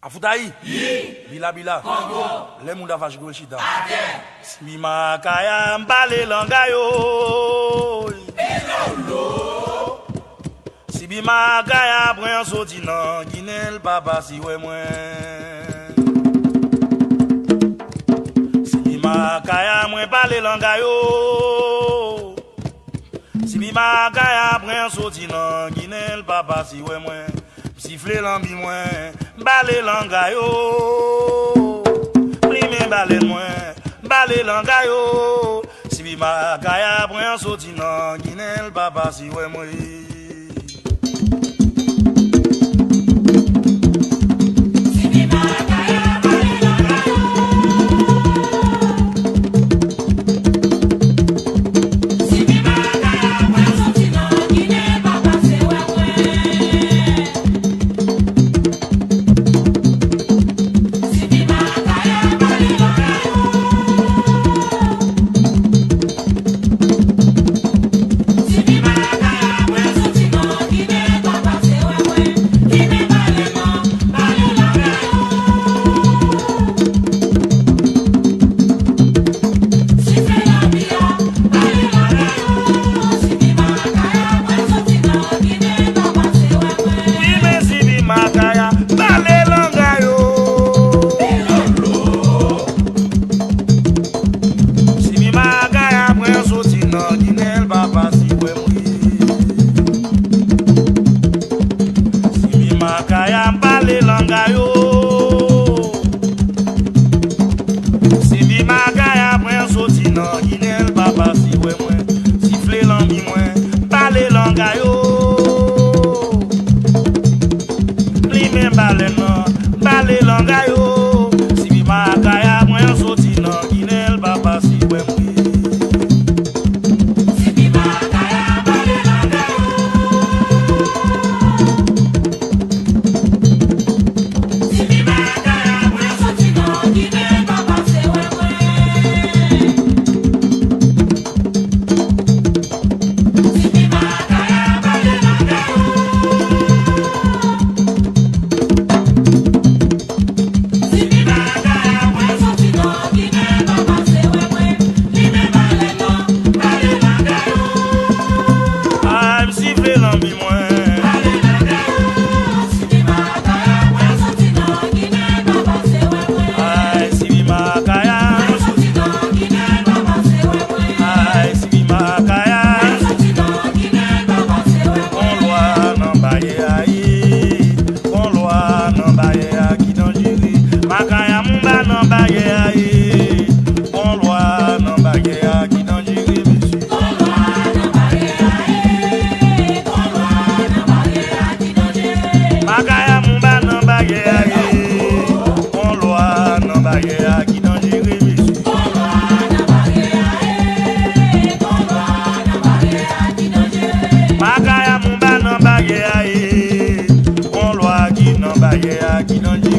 Afutayi. Bila bila. Le moun da vache gol chita. Si ma kaya mbale langayo. Si bi ma kaya pren soti nan Guinée papa si we mwen. Si bi ma kaya mwen pale langayo. Si bi ma kaya pren soti nan Guinée papa si we mwen. Siffle lambi mwen, bale langayo. Prime bale mwen, bale langayo. Si bi ma kaya pren soti nan Guinée papa si we mwen. Kaya mbale langayo. Si bi ma kaya pren soti nan Guinée papa si we mwen. Siffle lambi mwen, bale langayo. Prime bale nan, bale langayo. Si bi ma kaya pren soti nan Guinée papa si we mwen. Makaya mumba nan baye aye, on loi qui nan baye a qui nan